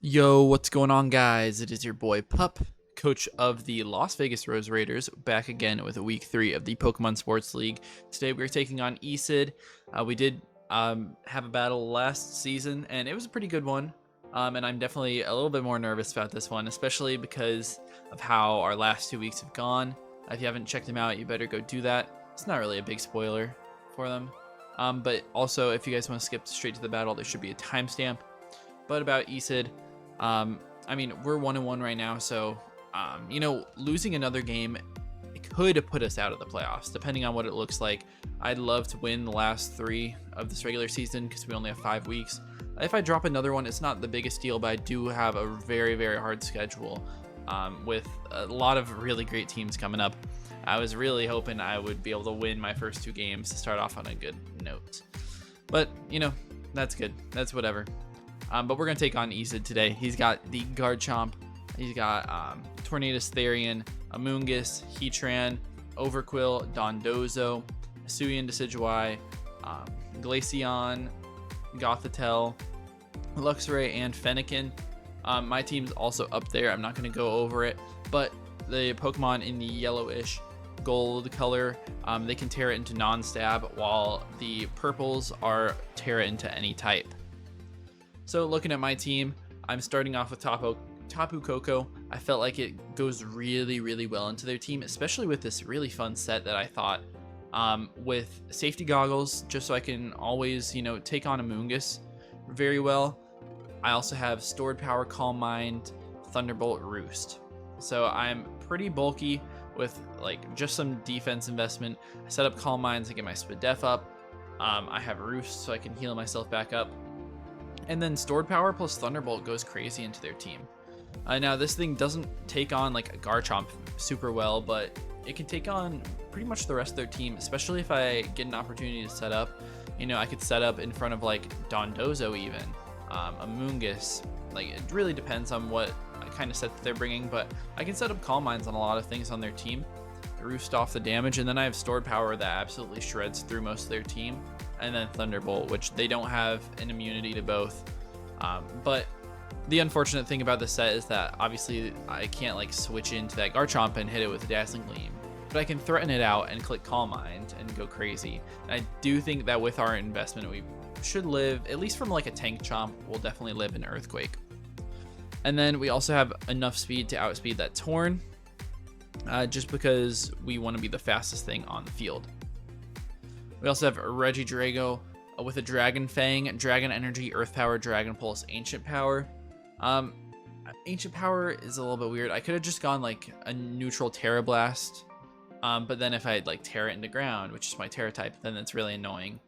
Yo, what's going on, guys? It is your boy Pup, coach of the Las Vegas Rose Raiders, back again with week 3 of the Pokemon Sports League. Today we're taking on ESID. We did have a battle last season, and it was a pretty good one. And I'm definitely a little bit more nervous about this one, especially because of how our last 2 weeks have gone. If you haven't checked them out, you better go do that. It's not really a big spoiler for them. But also, if you guys want to skip straight to the battle, there should be a timestamp. But about ESID, I mean, we're 1-1 right now, so losing another game could put us out of the playoffs, depending on what it looks like. I'd love to win the last 3 of this regular season because we only have 5 weeks. If I drop another one, it's not the biggest deal, but I do have a very, very hard schedule with a lot of really great teams coming up. I was really hoping I would be able to win my first 2 games to start off on a good note. But, that's good. That's whatever. But we're going to take on ESID today. He's got the Garchomp. He's got Tornadus Therian, Amoongus, Heatran, Overquill, Dondozo, Hisuian Decidueye, Glaceon, Gothitelle, Luxray, and Fennekin. My team's also up there. I'm not going to go over it. But the Pokemon in the yellowish gold color, they can tear it into non-stab, while the purples are tear it into any type. So looking at my team, I'm starting off with Tapu Koko. I felt like it goes really, really well into their team, especially with this really fun set that I thought, with safety goggles, just so I can always, take on Amoongus very well. I also have Stored Power, Calm Mind, Thunderbolt, Roost. So I'm pretty bulky with just some defense investment. I set up Calm Mind to get my Spadef up. I have Roost so I can heal myself back up. And then Stored Power plus Thunderbolt goes crazy into their team. Now, this thing doesn't take on a Garchomp super well, but it can take on pretty much the rest of their team, especially if I get an opportunity to set up. I could set up in front of Dondozo even, Amoongus. It really depends on what kind of set that they're bringing, but I can set up Calm Minds on a lot of things on their team, roost off the damage, and then I have Stored Power that absolutely shreds through most of their team. And then Thunderbolt, which they don't have an immunity to both. But the unfortunate thing about this set is that obviously I can't switch into that Garchomp and hit it with a Dazzling Gleam. But I can threaten it out and click Calm Mind and go crazy. And I do think that with our investment, we should live, at least from a Tank Chomp, we'll definitely live in Earthquake. And then we also have enough speed to outspeed that Torn, just because we want to be the fastest thing on the field. We also have Regidrago with a Dragon Fang, Dragon Energy, Earth Power, Dragon Pulse, Ancient Power. Ancient Power is a little bit weird. I could have just gone a neutral Tera Blast, but then if I had Tera into ground, which is my Tera type, then that's really annoying.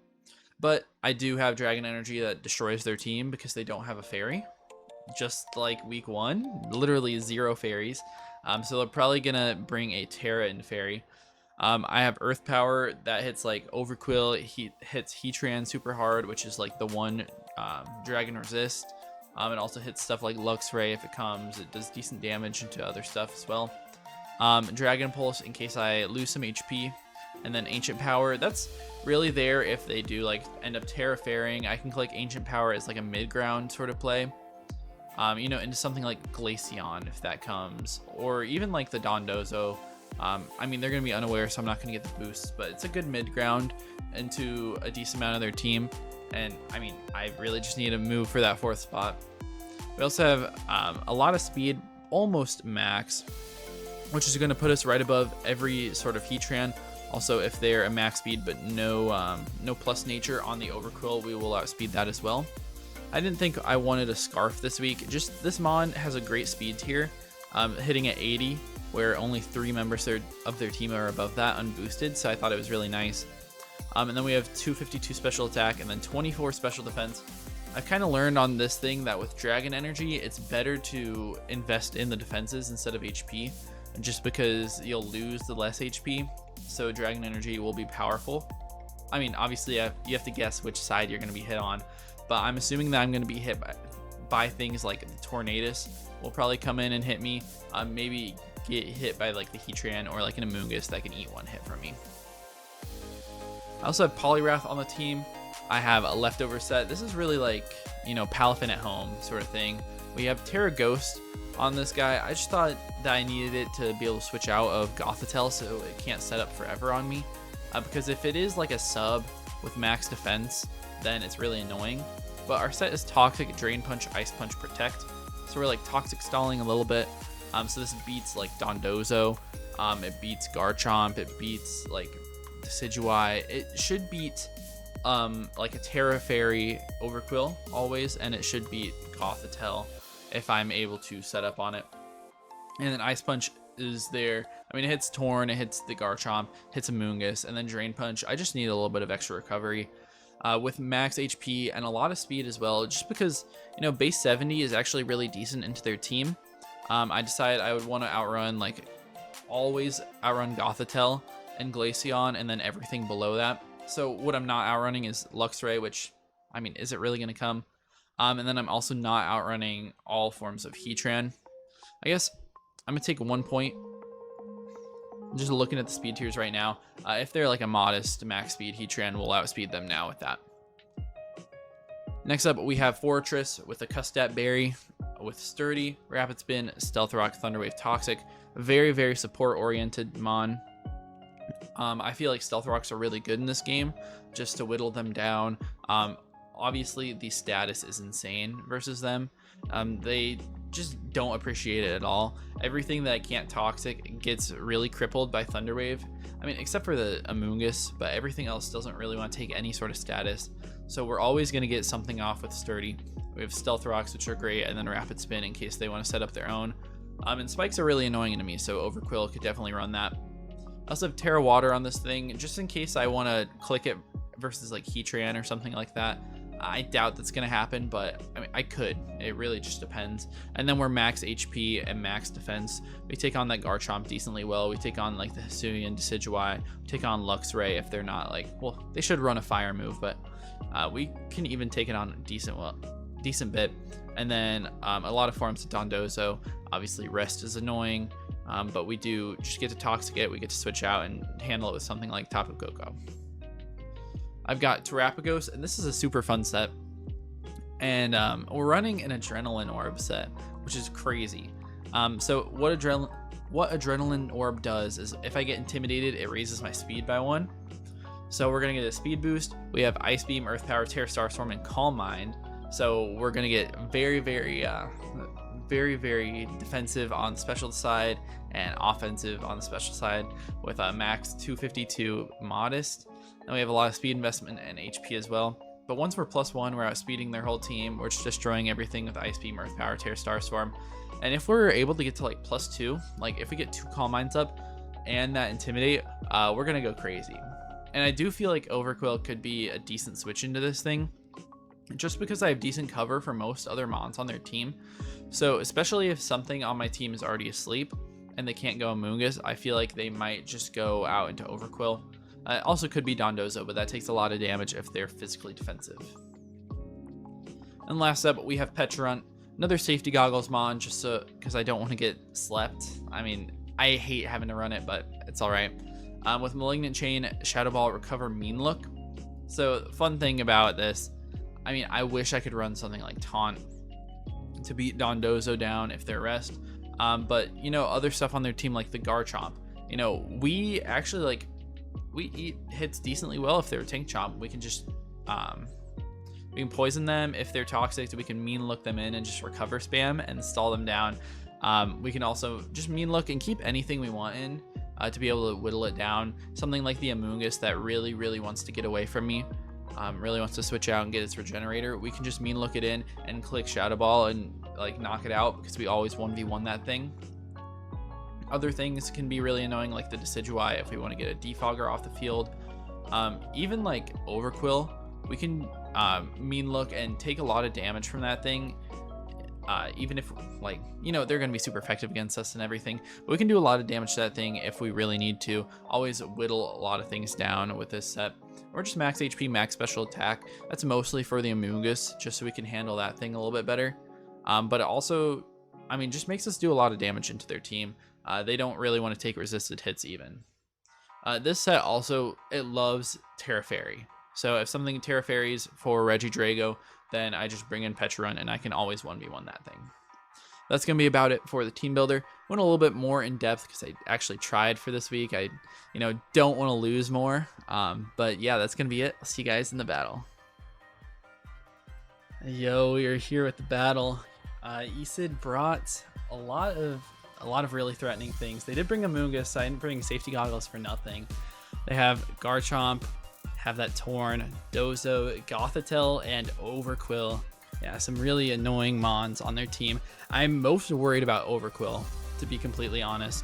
But I do have Dragon Energy that destroys their team because they don't have a fairy. Just like week 1, literally 0 fairies. So they're probably gonna bring a Tera and fairy. I have Earth Power that hits Overquill. He hits Heatran super hard, which is the one Dragon Resist. It also hits stuff like Luxray if it comes. It does decent damage into other stuff as well. Dragon Pulse in case I lose some HP. And then Ancient Power, that's really there if they do end up Terra Fairing. I can click Ancient Power as a mid-ground sort of play. Into something like Glaceon if that comes. Or even the Dondozo. I mean, they're going to be unaware, so I'm not going to get the boosts, but it's a good mid-ground into a decent amount of their team. And, I mean, I really just need to move for that 4th spot. We also have a lot of speed, almost max, which is going to put us right above every sort of Heatran. Also, if they're a max speed but no plus nature on the Overquill, we will outspeed that as well. I didn't think I wanted a Scarf this week. Just this Mon has a great speed tier, hitting at 80. Where only 3 members of their team are above that unboosted, so I thought it was really nice. And then we have 252 special attack and then 24 special defense. I've kind of learned on this thing that with Dragon Energy, it's better to invest in the defenses instead of HP, just because you'll lose the less HP, so Dragon Energy will be powerful. I mean, obviously you have to guess which side you're going to be hit on, but I'm assuming that I'm going to be hit by things like the Tornadus will probably come in and hit me, maybe get hit by the Heatran or an Amoongus that can eat 1 hit from me. I also have Poliwrath on the team. I have a leftover set. This is really like, you know, Palafin at home sort of thing. We have Tera Ghost on this guy. I just thought that I needed it to be able to switch out of Gothitelle so it can't set up forever on me. Because if it is like a sub with max defense, then it's really annoying. But our set is Toxic, Drain Punch, Ice Punch, Protect. So we're like Toxic stalling a little bit. So this beats like Dondozo. It beats Garchomp. It beats like Decidueye. It should beat like a Tera Fairy Overquill always, and it should beat Gothitelle if I'm able to set up on it. And then Ice Punch is there. I mean, it hits Torn, it hits the Garchomp, hits Amoongus, and then Drain Punch. I just need a little bit of extra recovery with max HP and a lot of speed as well, just because, you know, base 70 is actually really decent into their team. I decided I would want to outrun, like, always outrun Gothitelle and Glaceon, and then everything below that. So what I'm not outrunning is Luxray, which, I mean, is it really going to come? And then I'm also not outrunning all forms of Heatran. I guess I'm going to take 1 point. Just looking at the speed tiers right now. If they're like a modest max speed, Heatran will outspeed them now with that. Next up, we have Fortress with a Custat Berry, with Sturdy, Rapid Spin, Stealth Rock, Thunder Wave, Toxic. Very, very support-oriented Mon. I feel like Stealth Rocks are really good in this game, just to whittle them down. Obviously, the status is insane versus them. They just don't appreciate it at all. Everything that can't Toxic gets really crippled by Thunder Wave. I mean, except for the Amoongus, but everything else doesn't really want to take any sort of status. So we're always going to get something off with Sturdy. We have Stealth Rocks, which are great, and then Rapid Spin in case they want to set up their own. And Spikes are really annoying to me, so Overquill could definitely run that. I also have Tera Water on this thing, just in case I want to click it versus like Heatran or something like that. I doubt that's going to happen, but I mean, I could. It really just depends. And then we're max HP and max defense. We take on that Garchomp decently well. We take on like the Hisuian, Decidueye. We take on Luxray if they're not like, well, they should run a fire move, but we can even take it on a decent bit. And then a lot of forms of Dondozo. Obviously, Rest is annoying, but we do just get to Toxic it. We get to switch out and handle it with something like Tapu Koko. I've got Terapagos, and this is a super fun set. And we're running an Adrenaline Orb set, which is crazy. So what Adrenaline Orb does is if I get intimidated, it raises my speed by 1. So we're going to get a speed boost. We have Ice Beam, Earth Power, Terra Starstorm, and Calm Mind. So we're going to get very, very defensive on the special side and offensive on the special side with a max 252 modest. And we have a lot of speed investment and HP as well. But once we're +1, we're outspeeding their whole team. We're just destroying everything with Ice Beam, Earth Power, Tera Starstorm. And if we're able to get to like +2, like if we get 2 Calm Minds up and that Intimidate, we're going to go crazy. And I do feel like Overquill could be a decent switch into this thing, just because I have decent cover for most other Mons on their team. So especially if something on my team is already asleep and they can't go Amoongus, I feel like they might just go out into Overquill. It also could be Dondozo, but that takes a lot of damage if they're physically defensive. And last up, we have Pecharunt, another safety goggles Mon, just so because I don't want to get slept. I mean, I hate having to run it, but it's all right. With Malignant Chain, Shadow Ball, Recover, Mean Look. So fun thing about this, I mean, I wish I could run something like Taunt to beat Dondozo down if they're rest. But, you know, other stuff on their team like the Garchomp, you know, we actually like, we eat hits decently well if they're Tank Chomp. We can just, we can poison them. If they're toxic, we can Mean Look them in and just recover spam and stall them down. We can also just Mean Look and keep anything we want in to be able to whittle it down. Something like the Amoongus that really, really wants to get away from me. Really wants to switch out and get its regenerator. We can just Mean Look it in and click Shadow Ball and like knock it out because we always 1v1 that thing. Other things can be really annoying like the Decidueye if we want to get a Defogger off the field. Even like Overquill, we can Mean Look and take a lot of damage from that thing. Even if like, you know, they're going to be super effective against us and everything, but we can do a lot of damage to that thing if we really need to. Always whittle a lot of things down with this set. Or just max HP, max special attack. That's mostly for the Amoongus, just so we can handle that thing a little bit better. But it also, I mean, just makes us do a lot of damage into their team. They don't really want to take resisted hits even. This set also, it loves Tera Fairy. So if something Terra Fairies for Regidrago, then I just bring in Pecharunt and I can always 1v1 that thing. That's going to be about it for the team builder. Went a little bit more in depth because I actually tried for this week. I, don't want to lose more. But yeah, that's going to be it. I'll see you guys in the battle. Yo, we are here with the battle. Isid brought a lot of really threatening things. They did bring Amoongus, so I didn't bring safety goggles for nothing. They have Garchomp, have that Torn, Dozo, Gothitelle, and Overquill. Yeah, some really annoying Mons on their team. I'm most worried about Overquill, to be completely honest.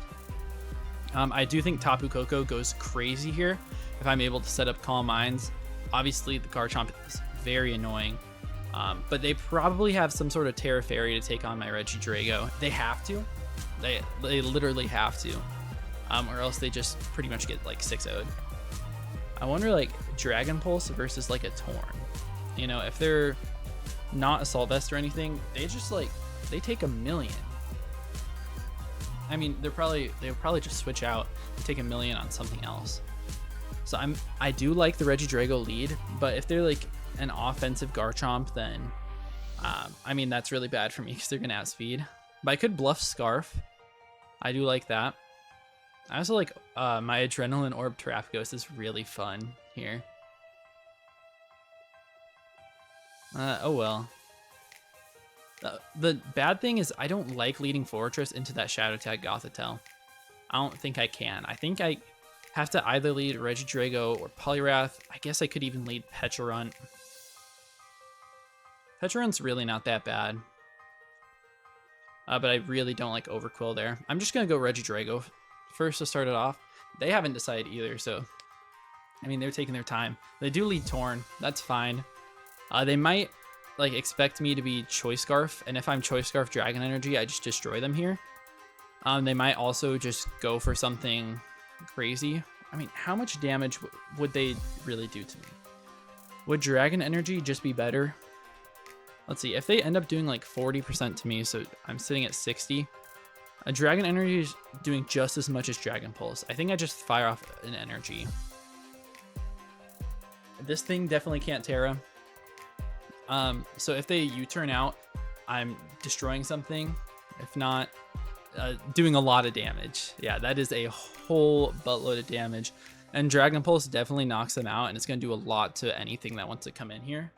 I do think Tapu Koko goes crazy here if I'm able to set up Calm Minds. Obviously, the Garchomp is very annoying. But they probably have some sort of Tera Fairy to take on my Regidrago. They have to. They literally have to. Or else they just pretty much get like 6-0'd. I wonder like Dragon Pulse versus like a Torn. If they're not Assault Vest or anything, they just they take 1,000,000. I mean, they'll probably just switch out and take 1,000,000 on something else. So I do like the Regidrago lead, but if they're like an offensive Garchomp, then I mean that's really bad for me because they're gonna outspeed. But I could bluff Scarf. I do like that. I also like my Adrenaline Orb Terapagos is really fun here. Oh well. The bad thing is I don't like leading Fortress into that Shadow Tag Gothitelle. I don't think I can. I think I have to either lead Regidrago or Poliwrath. I guess I could even lead Pecharunt. Pecharunt's really not that bad. But I really don't like Overquill there. I'm just going to go Regidrago first to start it off. They haven't decided either, so I mean, they're taking their time. They do lead Torn. That's fine. They might expect me to be Choice Scarf, and if I'm Choice Scarf Dragon Energy, I just destroy them here. They might also just go for something crazy. I mean, how much damage would they really do to me? Would Dragon Energy just be better? Let's see, if they end up doing like 40% to me, so I'm sitting at 60. A Dragon Energy is doing just as much as Dragon Pulse. I think I just fire off an energy. This thing definitely can't Tera. So if they U-turn out, I'm destroying something. If not, doing a lot of damage. Yeah, that is a whole buttload of damage. And Dragon Pulse definitely knocks them out, and it's going to do a lot to anything that wants to come in here.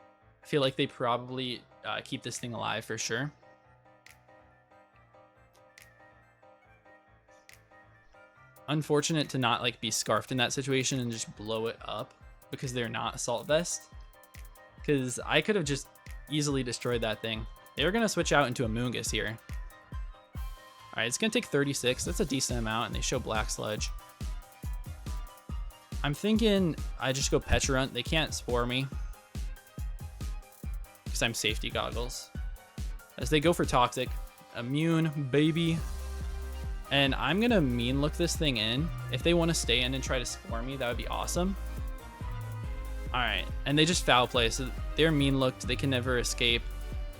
I feel like they probably keep this thing alive for sure. Unfortunate to not be scarfed in that situation and just blow it up because they're not Assault Vest. Because I could have just easily destroyed that thing. They were going to switch out into Amoongus here. Alright, it's going to take 36. That's a decent amount, and they show Black Sludge. I'm thinking I just go Pecharunt. They can't Spore me because I'm Safety Goggles. As they go for Toxic. Immune, baby. And I'm going to Mean Look this thing in. If they want to stay in and try to Spore me, that would be awesome. Alright, and they just Foul Play, so they're Mean Looked. They can never escape.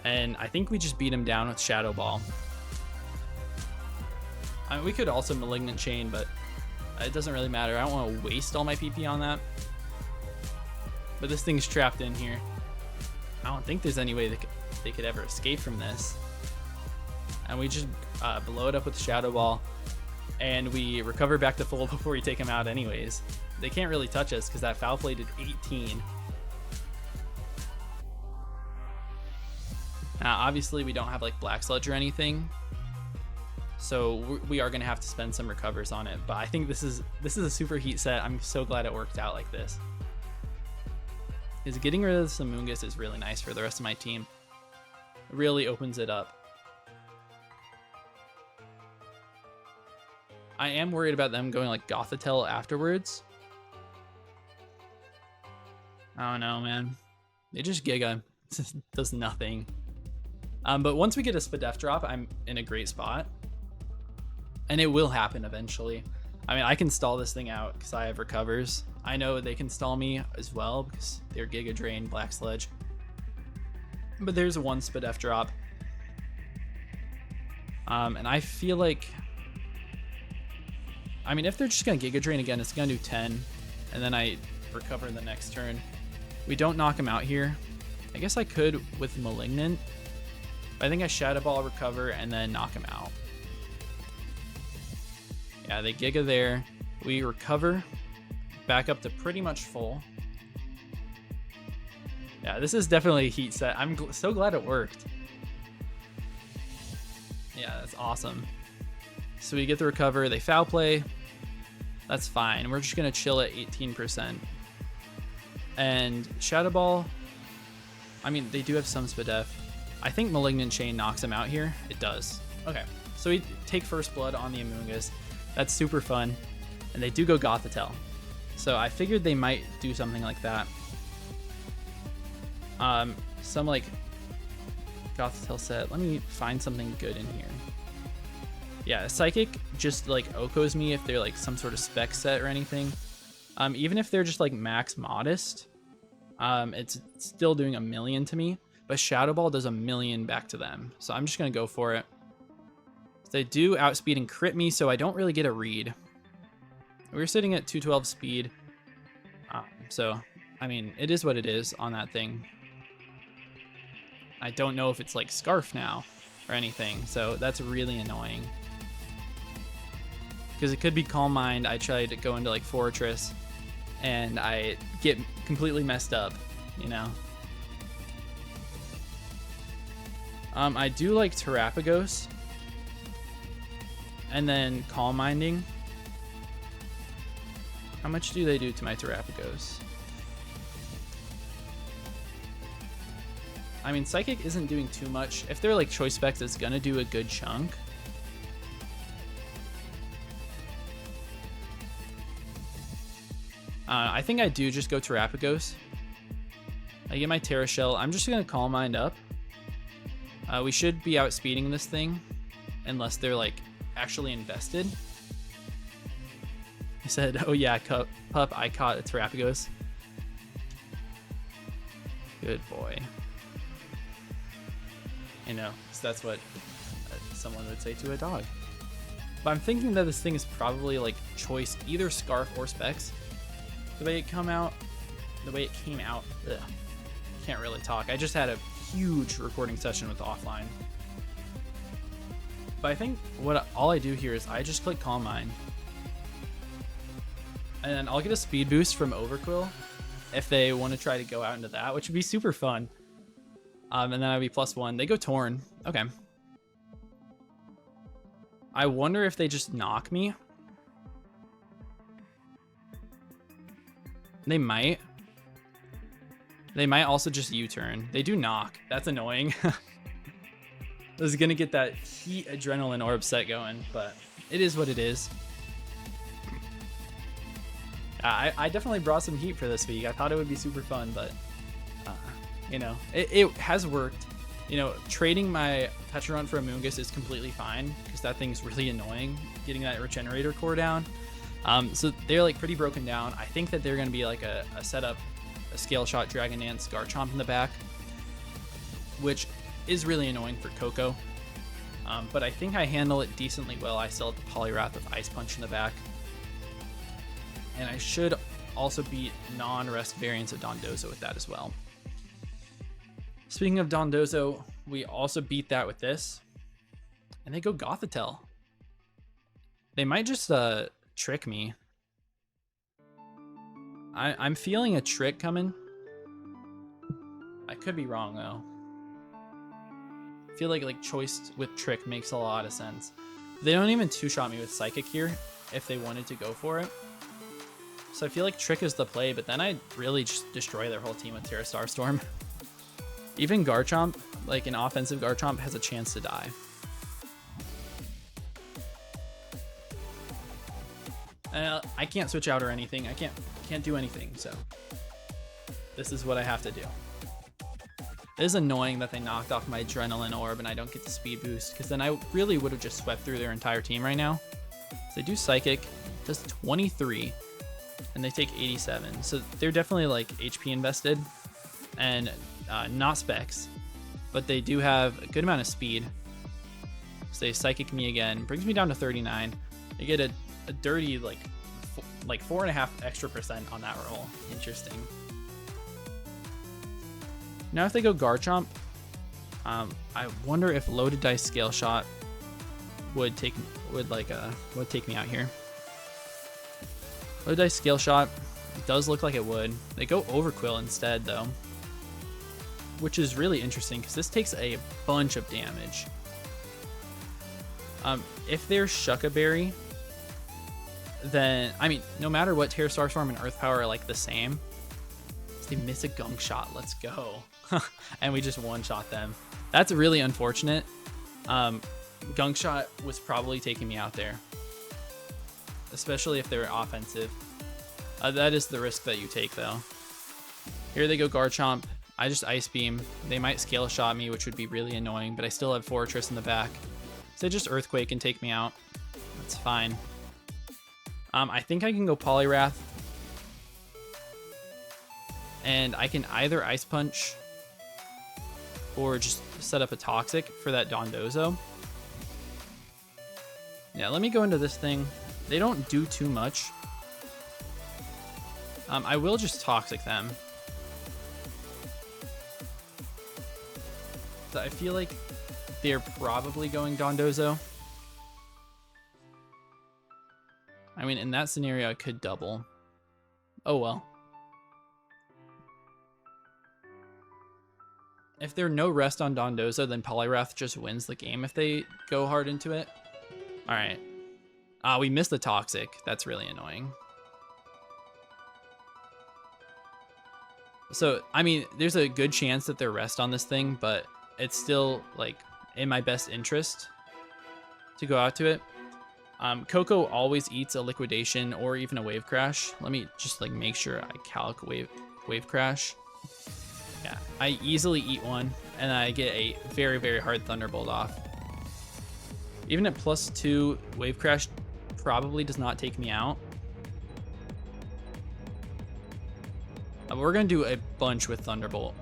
And I think we just beat them down with Shadow Ball. I mean, we could also Malignant Chain, but it doesn't really matter. I don't want to waste all my PP on that. But this thing's trapped in here. I don't think there's any way they could ever escape from this. And we just blow it up with Shadow Ball. And we recover back to full before we take them out anyways. They can't really touch us because that Foul Play did 18. Now, obviously, we don't have Black Sludge or anything. So we are going to have to spend some recovers on it. But I think this is a super heat set. I'm so glad it worked out like this. Because getting rid of this Amoongus is really nice for the rest of my team. It really opens it up. I am worried about them going Gothitelle afterwards. I don't know, man. They just Giga. It does nothing. But once we get a Spadef drop, I'm in a great spot. And it will happen eventually. I mean, I can stall this thing out because I have recovers. I know they can stall me as well because they're Giga Drain, Black Sludge. But there's one Spadef drop. And I feel like... I mean, if they're just going to Giga Drain again, it's going to do 10. And then I recover in the next turn. We don't knock him out here. I guess I could with Malignant. I think I Shadow Ball, recover, and then knock him out. Yeah, they Giga there. We recover, back up to pretty much full. Yeah, this is definitely a heat set. I'm so glad it worked. Yeah, that's awesome. So we get the recover. They foul play. That's fine. We're just going to chill at 18%. And Shadow Ball, I mean, they do have some Spadef. I think Malignant Chain knocks him out here. It does. Okay, so we take First Blood on the Amoongus. That's super fun. And they do go Gothitelle. So I figured they might do something like that. Some like Gothitelle set. Let me find something good in here. Yeah, Psychic just like Okos me if they're like some sort of spec set or anything. Even if they're just like max modest, it's still doing 1,000,000 to me. But Shadow Ball does 1,000,000 back to them. So I'm just going to go for it. They do outspeed and crit me, so I don't really get a read. We're sitting at 212 speed. So, I mean, it is what it is on that thing. I don't know if it's like Scarf now or anything, so that's really annoying. Because it could be Calm Mind. I tried to go into like Fortress and I get completely messed up, you know? I do like Terapagos and then Calm Minding. How much do they do to my Terapagos? I mean, Psychic isn't doing too much. If they're like Choice Specs, it's gonna do a good chunk. I think I do just go Terapagos. I get my Tera Shell. I'm just gonna Calm Mind up. We should be outspeeding this thing, unless they're like actually invested. He said, "Oh yeah, Pup, I caught a Terapagos." Good boy. You know, so that's what someone would say to a dog. But I'm thinking that this thing is probably like choice either Scarf or Specs. The way it came out, ugh, can't really talk. I just had a huge recording session with Offline. But I think all I do here is I just click Calm Mind. And then I'll get a speed boost from Overquill if they want to try to go out into that, which would be super fun. And then I'd be +1. They go Torn. Okay. I wonder if they just knock me. They might. They might also just U-turn. They do knock. That's annoying. I was going to get that heat adrenaline orb set going, but it is what it is. I definitely brought some heat for this week. I thought it would be super fun, but you know, it has worked. You know, trading my Pecharunt for Amoongus is completely fine because that thing's really annoying, getting that Regenerator core down. So they're like pretty broken down. I think that they're going to be like a setup, a Scale Shot, Dragon Dance, Garchomp in the back, which is really annoying for Coco. But I think I handle it decently well. I still have the Poliwrath with Ice Punch in the back. And I should also beat non-rest variants of Dondozo with that as well. Speaking of Dondozo, we also beat that with this. And they go Gothitelle. They might just trick me. I'm feeling a trick coming. I could be wrong though. I feel like choice with trick makes a lot of sense. They don't even two-shot me with Psychic here if they wanted to go for it. So I feel like trick is the play, but then I'd really just destroy their whole team with Tera Starstorm. Even Garchomp, like an offensive Garchomp, has a chance to die. I can't switch out or anything. I can't do anything, so this is what I have to do. It is annoying that they knocked off my Adrenaline Orb and I don't get the speed boost, because then I really would have just swept through their entire team right now. So they do Psychic, does 23, and they take 87. So they're definitely like HP invested and not specs, but they do have a good amount of speed. So they Psychic me again, brings me down to 39. They get a dirty like 4.5% extra on that roll. Interesting. Now if they go Garchomp, I wonder if loaded dice scale shot would take me out here. Loaded dice scale shot does look like it would. They go Overquill instead though, which is really interesting because this takes a bunch of damage. If there's Shucka Berry, then I mean, no matter what, Tera, Starstorm, and Earth Power are like the same. So they miss a Gunk Shot. Let's go. And we just one-shot them. That's really unfortunate. Gunk Shot was probably taking me out there, especially if they were offensive. That is the risk that you take, though. Here they go Garchomp. I just Ice Beam. They might Scale Shot me, which would be really annoying, but I still have Fortress in the back. So they just Earthquake and take me out. That's fine. I think I can go Poliwrath. And I can either Ice Punch or just set up a Toxic for that Dondozo. Yeah, let me go into this thing. They don't do too much. I will just Toxic them. So I feel like they're probably going Dondozo. I mean, in that scenario, I could double. Oh well. If there are no rest on Dondozo, then Poliwrath just wins the game if they go hard into it. Alright. We missed the Toxic. That's really annoying. So, I mean, there's a good chance that they're rest on this thing, but it's still, like, in my best interest to go out to it. Coco always eats a Liquidation or even a Wave Crash. Let me just, like, make sure I calc Wave Crash. Yeah, I easily eat one, and I get a very, very hard Thunderbolt off. Even at +2, Wave Crash probably does not take me out. We're going to do a bunch with Thunderbolt.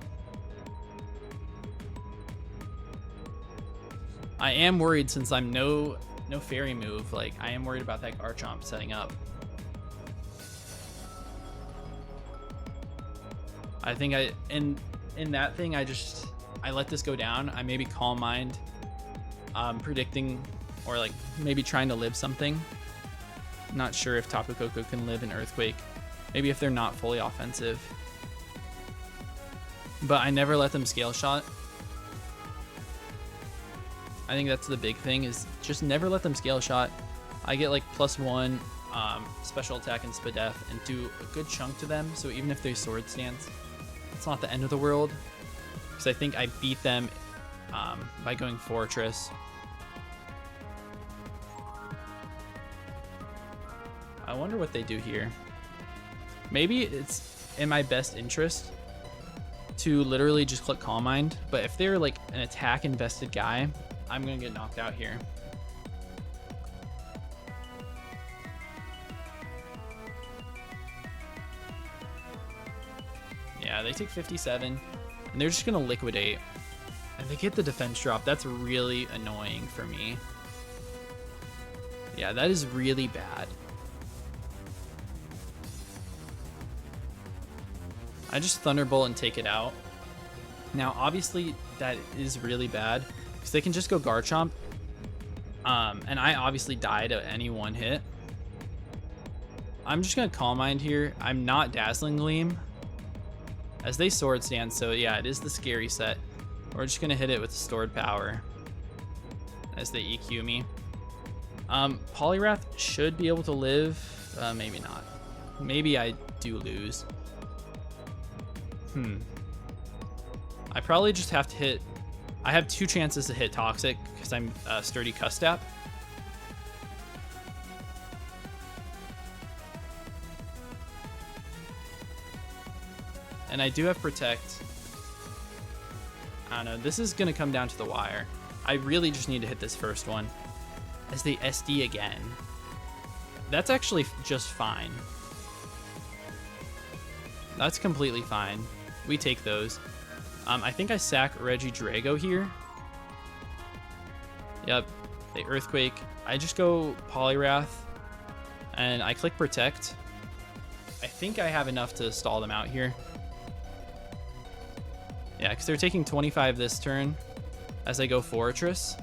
I am worried since I'm no fairy move. Like, I am worried about that Garchomp setting up. I think in that thing, I let this go down. I maybe Calm Mind, predicting, or like maybe trying to live something. Not sure if Tapu Koko can live in Earthquake. Maybe if they're not fully offensive. But I never let them Scale Shot. I think that's the big thing, is just never let them Scale Shot. I get like +1 special attack and Spadef and do a good chunk to them. So even if they Sword Stance, it's not the end of the world. Because I think I beat them by going Fortress. I wonder what they do here. Maybe it's in my best interest to literally just click Calm Mind. But if they're like an attack invested guy, I'm going to get knocked out here. Yeah, they take 57, and they're just going to Liquidate. And they get the defense drop. That's really annoying for me. Yeah, that is really bad. I just Thunderbolt and take it out. Now, obviously, that is really bad, because they can just go Garchomp. And I obviously died at any one hit. I'm just going to Calm Mind here. I'm not Dazzling Gleam, as they Sword Stance, so yeah, it is the scary set. We're just going to hit it with Stored Power as they EQ me. Poliwrath should be able to live. Maybe not. Maybe I do lose. I probably just have to hit... I have 2 chances to hit Toxic because I'm Sturdy Custap. And I do have Protect. I don't know. This is going to come down to the wire. I really just need to hit this first one. As they SD again. That's actually just fine. That's completely fine. We take those. I think I sack Regidrago here. Yep. They Earthquake. I just go Poliwrath. And I click Protect. I think I have enough to stall them out here. Yeah, because they're taking 25 this turn as I go Fortress.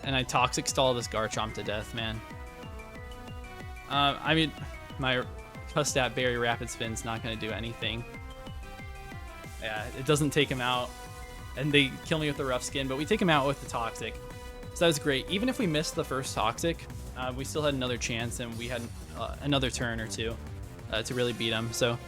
And I Toxic Stall this Garchomp to death, man. I mean, my Custat Berry Rapid Spin's not going to do anything. Yeah, it doesn't take him out. And they kill me with the Rough Skin, but we take him out with the Toxic. So that was great. Even if we missed the first Toxic, we still had another chance, and we had another turn or two to really beat him. So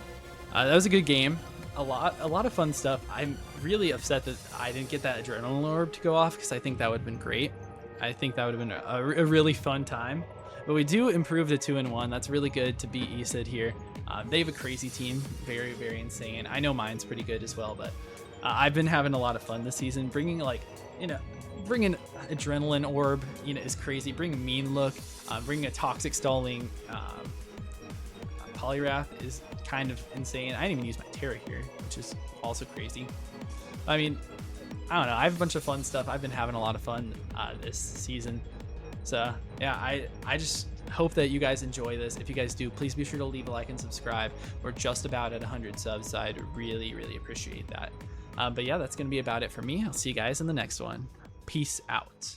that was a good game. A lot of fun stuff. I'm really upset that I didn't get that Adrenaline Orb to go off, because I think that would have been great. I think that would have been a really fun time. But we do improve to 2-1. That's really good to beat ESID here. They have a crazy team, very, very insane. I know mine's pretty good as well, but I've been having a lot of fun this season. Bringing bringing Adrenaline Orb, is crazy. Bringing Mean Look, bringing a Toxic Stalling Poliwrath is kind of insane. I didn't even use my Tera here, which is also crazy. I mean, I don't know. I have a bunch of fun stuff. I've been having a lot of fun this season. So yeah, I just hope that you guys enjoy this. If you guys do, please be sure to leave a like and subscribe. We're just about at 100 subs, so I'd really, really appreciate that. But yeah, that's going to be about it for me. I'll see you guys in the next one. Peace out.